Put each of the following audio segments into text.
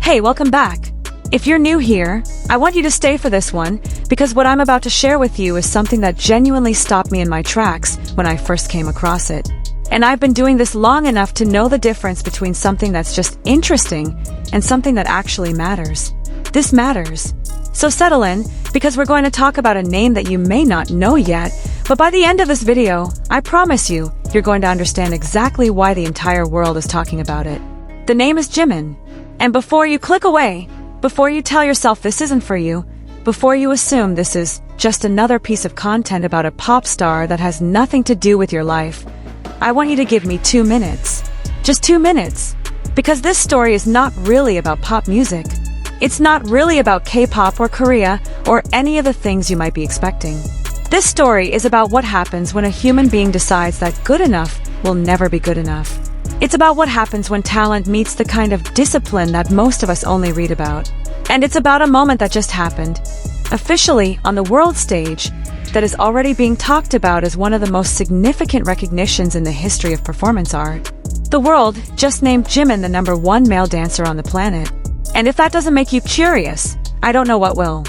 Hey, welcome back. If you're new here, I want you to stay for this one, because what I'm about to share with you is something that genuinely stopped me in my tracks when I first came across it. And I've been doing this long enough to know the difference between something that's just interesting and something that actually matters. This matters. So settle in, because we're going to talk about a name that you may not know yet, but by the end of this video, I promise you, you're going to understand exactly why the entire world is talking about it. The name is Jimin. And before you click away, before you tell yourself this isn't for you, before you assume this is just another piece of content about a pop star that has nothing to do with your life, I want you to give me 2 minutes. Just 2 minutes. Because this story is not really about pop music. It's not really about K-pop or Korea or any of the things you might be expecting. This story is about what happens when a human being decides that good enough will never be good enough. It's about what happens when talent meets the kind of discipline that most of us only read about. And it's about a moment that just happened, officially on the world stage, that is already being talked about as one of the most significant recognitions in the history of performance art. The world just named Jimin the #1 male dancer on the planet. And if that doesn't make you curious, I don't know what will.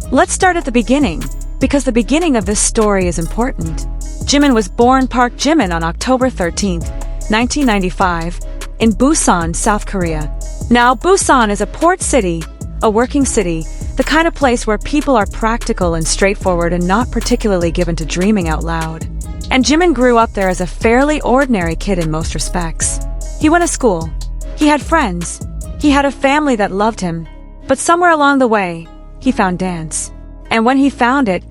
Let's start at the beginning, because the beginning of this story is important. Jimin was born ParkJimin on October 13th, 1995, in Busan, South Korea. Now, Busan is a port city, a working city, the kind of place where people are practical and straightforward and not particularly given to dreaming out loud. And Jimin grew up there as a fairly ordinary kid in most respects. He went to school. He had friends. He had a family that loved him. But somewhere along the way, he found dance. And when he found it,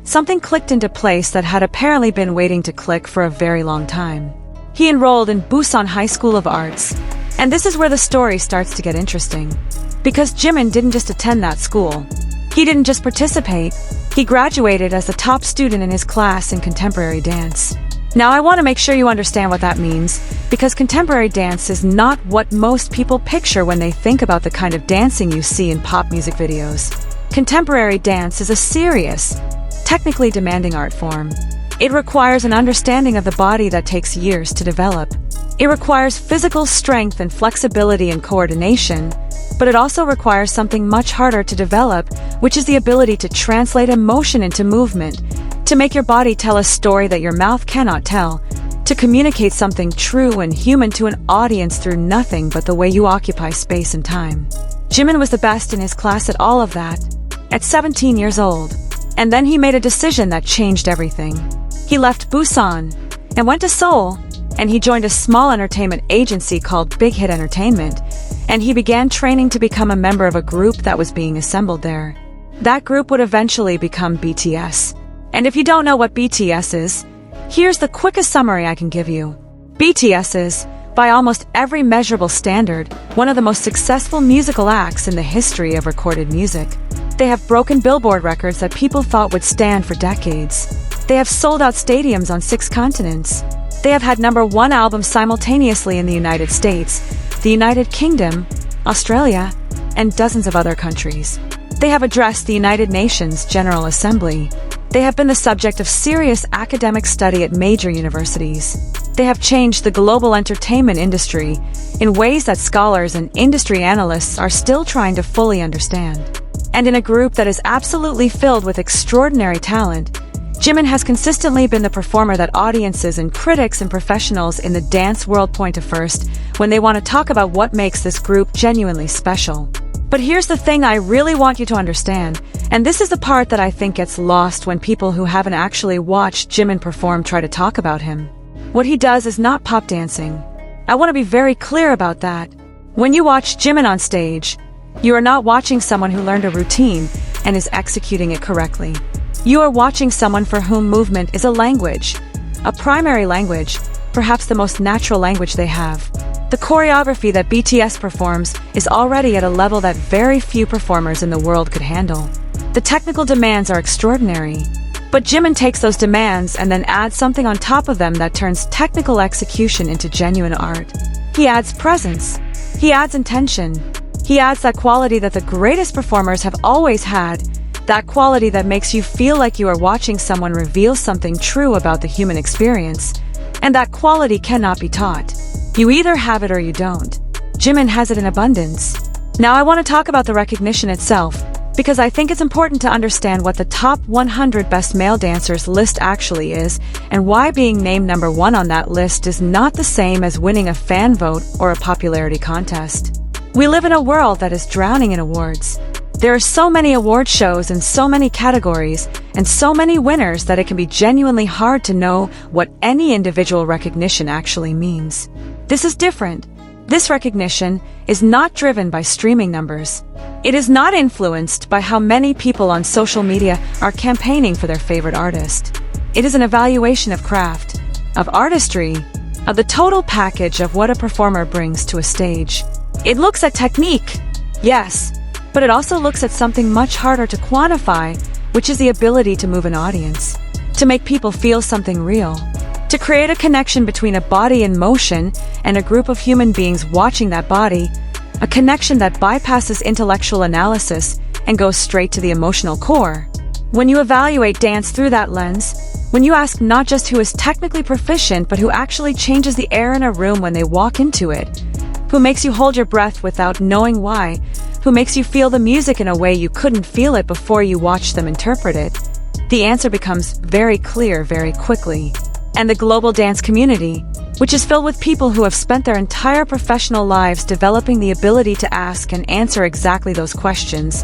something clicked into place that had apparently been waiting to click for a very long time. He enrolled in Busan High School of Arts. And this is where the story starts to get interesting. Because Jimin didn't just attend that school. He didn't just participate. He graduated as the top student in his class in contemporary dance. Now, I want to make sure you understand what that means, because contemporary dance is not what most people picture when they think about the kind of dancing you see in pop music videos. Contemporary dance is a serious, technically demanding art form. It requires an understanding of the body that takes years to develop. It requires physical strength and flexibility and coordination, but it also requires something much harder to develop, which is the ability to translate emotion into movement, to make your body tell a story that your mouth cannot tell, to communicate something true and human to an audience through nothing but the way you occupy space and time. Jimin was the best in his class at all of that, at 17 years old. And then he made a decision that changed everything. He left Busan and went to Seoul, and he joined a small entertainment agency called Big Hit Entertainment, and he began training to become a member of a group that was being assembled there. That group would eventually become BTS. And if you don't know what BTS is, here's the quickest summary I can give you. BTS is, by almost every measurable standard, one of the most successful musical acts in the history of recorded music. They have broken Billboard records that people thought would stand for decades. They have sold out stadiums on 6 continents. They have had #1 albums simultaneously in the United States, the United Kingdom, Australia, and dozens of other countries. They have addressed the United Nations General Assembly. They have been the subject of serious academic study at major universities. They have changed the global entertainment industry in ways that scholars and industry analysts are still trying to fully understand. And in a group that is absolutely filled with extraordinary talent, Jimin has consistently been the performer that audiences and critics and professionals in the dance world point to first when they want to talk about what makes this group genuinely special. But here's the thing I really want you to understand, and this is the part that I think gets lost when people who haven't actually watched Jimin perform try to talk about him. What he does is not pop dancing. I want to be very clear about that. When you watch Jimin on stage, you are not watching someone who learned a routine and is executing it correctly. You are watching someone for whom movement is a language, a primary language, perhaps the most natural language they have. The choreography that BTS performs is already at a level that very few performers in the world could handle. The technical demands are extraordinary, but Jimin takes those demands and then adds something on top of them that turns technical execution into genuine art. He adds presence. He adds intention. He adds that quality that the greatest performers have always had, that quality that makes you feel like you are watching someone reveal something true about the human experience, and that quality cannot be taught. You either have it or you don't. Jimin has it in abundance. Now I want to talk about the recognition itself, because I think it's important to understand what the top 100 best male dancers list actually is, and why being named number 1 on that list is not the same as winning a fan vote or a popularity contest. We live in a world that is drowning in awards. There are so many award shows and so many categories, and so many winners that it can be genuinely hard to know what any individual recognition actually means. This is different. This recognition is not driven by streaming numbers. It is not influenced by how many people on social media are campaigning for their favorite artist. It is an evaluation of craft, of artistry, of the total package of what a performer brings to a stage. It looks at technique, yes, but it also looks at something much harder to quantify, which is the ability to move an audience, to make people feel something real, to create a connection between a body in motion and a group of human beings watching that body, a connection that bypasses intellectual analysis and goes straight to the emotional core. When you evaluate dance through that lens, when you ask not just who is technically proficient but who actually changes the air in a room when they walk into it, who makes you hold your breath without knowing why, who makes you feel the music in a way you couldn't feel it before you watched them interpret it, the answer becomes very clear very quickly. And the global dance community, which is filled with people who have spent their entire professional lives developing the ability to ask and answer exactly those questions,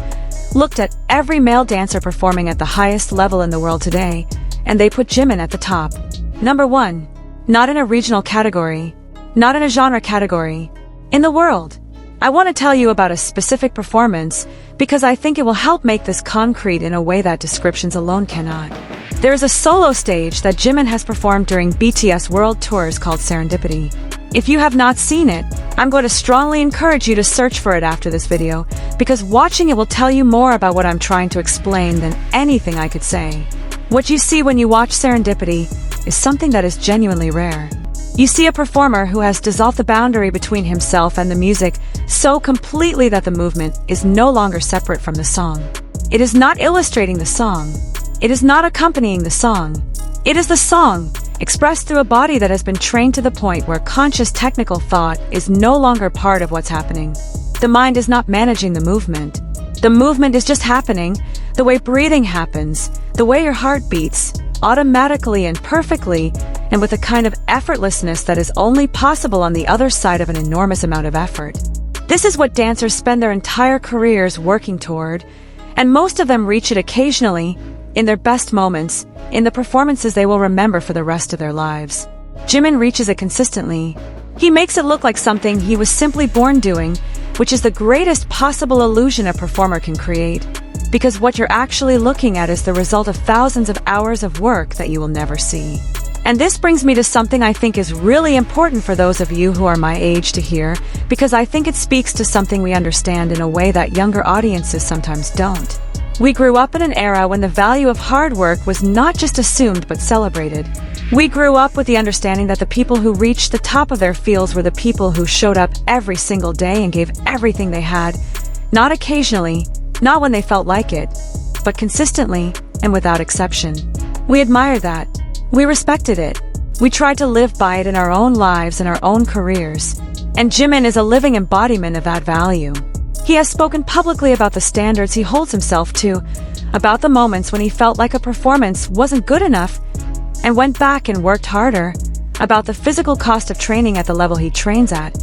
looked at every male dancer performing at the highest level in the world today, and they put Jimin at the top. Number 1. Not in a regional category, not in a genre category, in the world. I want to tell you about a specific performance because I think it will help make this concrete in a way that descriptions alone cannot. There is a solo stage that Jimin has performed during BTS World Tours called Serendipity. If you have not seen it, I'm going to strongly encourage you to search for it after this video, because watching it will tell you more about what I'm trying to explain than anything I could say. What you see when you watch Serendipity is something that is genuinely rare. You see a performer who has dissolved the boundary between himself and the music so completely that the movement is no longer separate from the song. It is not illustrating the song. It is not accompanying the song. It is the song, expressed through a body that has been trained to the point where conscious technical thought is no longer part of what's happening. The mind is not managing the movement. The movement is just happening, the way breathing happens, the way your heart beats, automatically and perfectly, and with a kind of effortlessness that is only possible on the other side of an enormous amount of effort. This is what dancers spend their entire careers working toward, and most of them reach it occasionally, in their best moments, in the performances they will remember for the rest of their lives. Jimin reaches it consistently. He makes it look like something he was simply born doing, which is the greatest possible illusion a performer can create, because what you're actually looking at is the result of thousands of hours of work that you will never see. And this brings me to something I think is really important for those of you who are my age to hear, because I think it speaks to something we understand in a way that younger audiences sometimes don't. We grew up in an era when the value of hard work was not just assumed but celebrated. We grew up with the understanding that the people who reached the top of their fields were the people who showed up every single day and gave everything they had, not occasionally, not when they felt like it, but consistently and without exception. We admired that. We respected it. We tried to live by it in our own lives and our own careers. And Jimin is a living embodiment of that value. He has spoken publicly about the standards he holds himself to, about the moments when he felt like a performance wasn't good enough and went back and worked harder, about the physical cost of training at the level he trains at,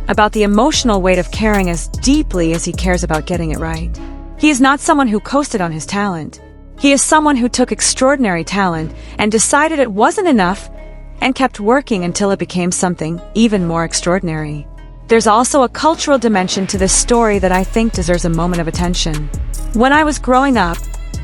about the emotional weight of caring as deeply as he cares about getting it right. He is not someone who coasted on his talent. He is someone who took extraordinary talent and decided it wasn't enough and kept working until it became something even more extraordinary. There's also a cultural dimension to this story that I think deserves a moment of attention. When I was growing up,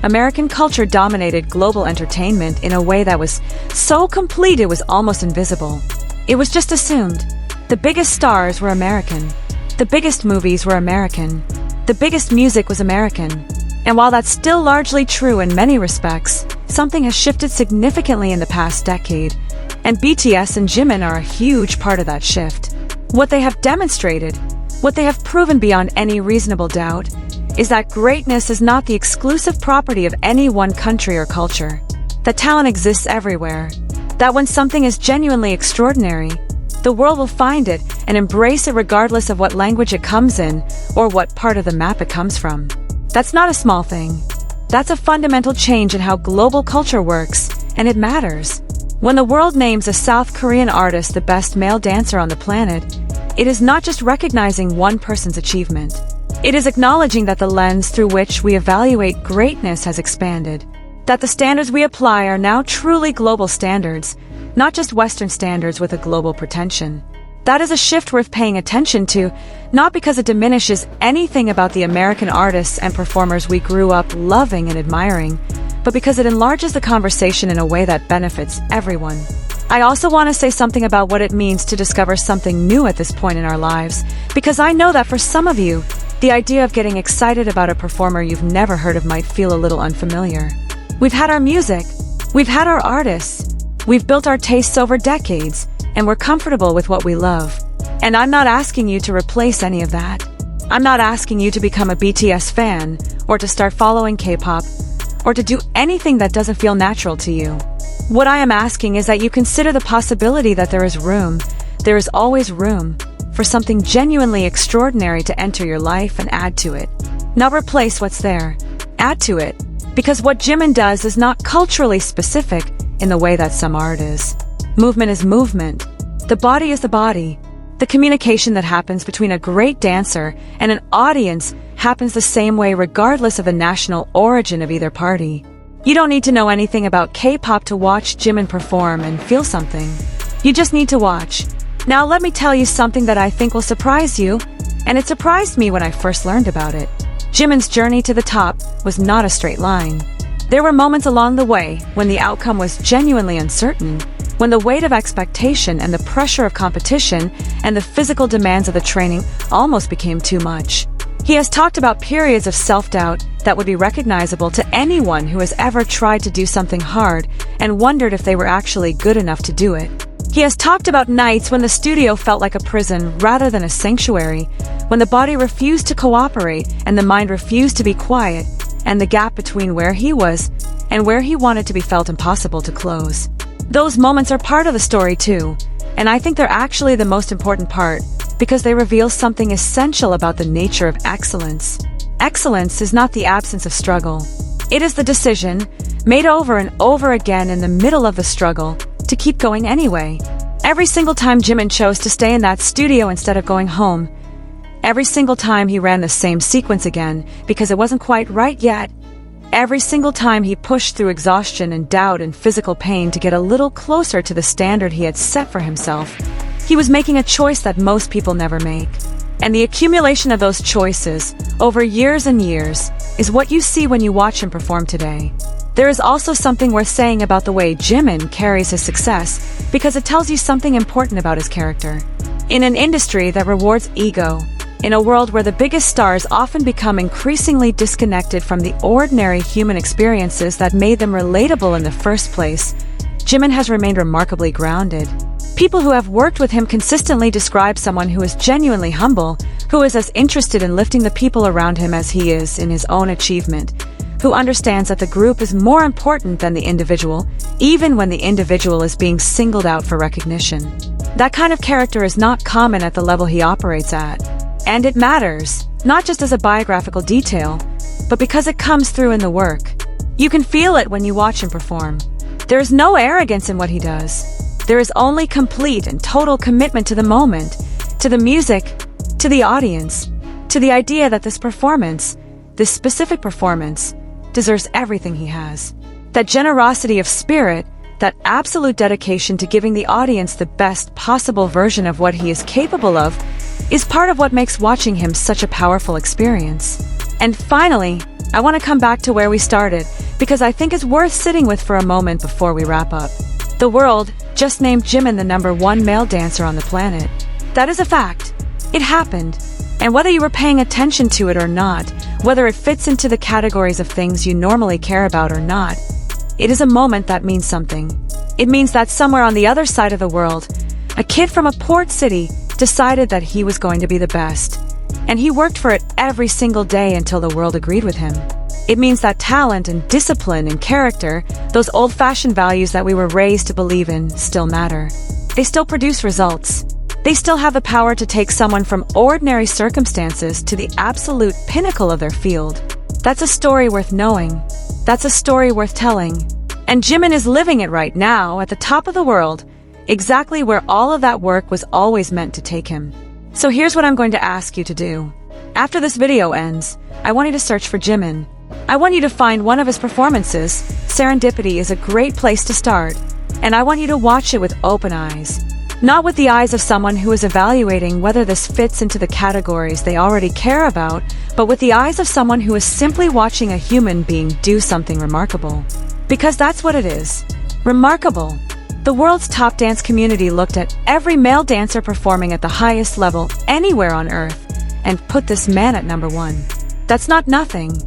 American culture dominated global entertainment in a way that was so complete it was almost invisible. It was just assumed. The biggest stars were American. The biggest movies were American. The biggest music was American. And while that's still largely true in many respects, something has shifted significantly in the past decade, and BTS and Jimin are a huge part of that shift. What they have demonstrated, what they have proven beyond any reasonable doubt, is that greatness is not the exclusive property of any one country or culture. That talent exists everywhere. That when something is genuinely extraordinary, The world will find it and embrace it regardless of what language it comes in or what part of the map it comes from. That's not a small thing. That's a fundamental change in how global culture works, and it matters. When the world names a South Korean artist the best male dancer on the planet, it is not just recognizing one person's achievement. It is acknowledging that the lens through which we evaluate greatness has expanded. That the standards we apply are now truly global standards, not just Western standards with a global pretension. That is a shift worth paying attention to, not because it diminishes anything about the American artists and performers we grew up loving and admiring, but because it enlarges the conversation in a way that benefits everyone. I also want to say something about what it means to discover something new at this point in our lives, because I know that for some of you, the idea of getting excited about a performer you've never heard of might feel a little unfamiliar. We've had our music, we've had our artists, we've built our tastes over decades, and we're comfortable with what we love. And I'm not asking you to replace any of that. I'm not asking you to become a BTS fan, or to start following K-pop, or to do anything that doesn't feel natural to you. What I am asking is that you consider the possibility that there is always room, for something genuinely extraordinary to enter your life and add to it. Not replace what's there. Add to it. Because what Jimin does is not culturally specific in the way that some art is. Movement is movement. The body is the body. The communication that happens between a great dancer and an audience happens the same way regardless of the national origin of either party. You don't need to know anything about K-pop to watch Jimin perform and feel something. You just need to watch. Now let me tell you something that I think will surprise you, and it surprised me when I first learned about it. Jimin's journey to the top was not a straight line. There were moments along the way when the outcome was genuinely uncertain, when the weight of expectation and the pressure of competition and the physical demands of the training almost became too much. He has talked about periods of self-doubt that would be recognizable to anyone who has ever tried to do something hard and wondered if they were actually good enough to do it. He has talked about nights when the studio felt like a prison rather than a sanctuary, when the body refused to cooperate and the mind refused to be quiet, and the gap between where he was and where he wanted to be felt impossible to close. Those moments are part of the story too, and I think they're actually the most important part, because they reveal something essential about the nature of excellence. Excellence is not the absence of struggle. It is the decision, made over and over again in the middle of the struggle, to keep going anyway. Every single time Jimin chose to stay in that studio instead of going home, every single time he ran the same sequence again because it wasn't quite right yet, every single time he pushed through exhaustion and doubt and physical pain to get a little closer to the standard he had set for himself, he was making a choice that most people never make. And the accumulation of those choices, over years and years, is what you see when you watch him perform today. There is also something worth saying about the way Jimin carries his success, because it tells you something important about his character. In an industry that rewards ego, in a world where the biggest stars often become increasingly disconnected from the ordinary human experiences that made them relatable in the first place, Jimin has remained remarkably grounded. People who have worked with him consistently describe someone who is genuinely humble, who is as interested in lifting the people around him as he is in his own achievement, who understands that the group is more important than the individual, even when the individual is being singled out for recognition. That kind of character is not common at the level he operates at. And it matters, not just as a biographical detail, but because it comes through in the work. You can feel it when you watch him perform. There is no arrogance in what he does. There is only complete and total commitment to the moment, to the music, to the audience, to the idea that this performance, this specific performance, deserves everything he has. That generosity of spirit, that absolute dedication to giving the audience the best possible version of what he is capable of, is part of what makes watching him such a powerful experience. And finally, I want to come back to where we started, because I think it's worth sitting with for a moment before we wrap up. The world just named Jimin the #1 male dancer on the planet. That is a fact. It happened. And whether you were paying attention to it or not, whether it fits into the categories of things you normally care about or not, it is a moment that means something. It means that somewhere on the other side of the world, a kid from a port city decided that he was going to be the best. And he worked for it every single day until the world agreed with him. It means that talent and discipline and character, those old-fashioned values that we were raised to believe in, still matter. They still produce results. They still have the power to take someone from ordinary circumstances to the absolute pinnacle of their field. That's a story worth knowing. That's a story worth telling. And Jimin is living it right now at the top of the world, exactly where all of that work was always meant to take him. So here's what I'm going to ask you to do. After this video ends, I want you to search for Jimin. I want you to find one of his performances. Serendipity is a great place to start. And I want you to watch it with open eyes. Not with the eyes of someone who is evaluating whether this fits into the categories they already care about, but with the eyes of someone who is simply watching a human being do something remarkable. Because that's what it is. Remarkable. The world's top dance community looked at every male dancer performing at the highest level anywhere on earth and put this man at number one. That's not nothing.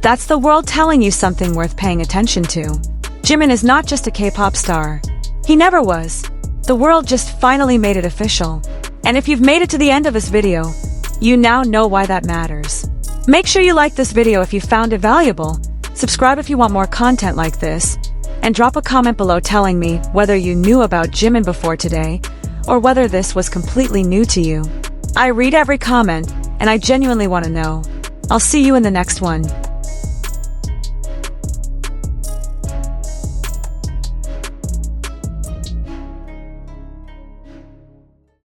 That's the world telling you something worth paying attention to. Jimin is not just a K-pop star. He never was. The world just finally made it official. And if you've made it to the end of this video, you now know why that matters. Make sure you like this video if you found it valuable, subscribe if you want more content like this, and drop a comment below telling me whether you knew about Jimin before today, or whether this was completely new to you. I read every comment, and I genuinely want to know. I'll see you in the next one.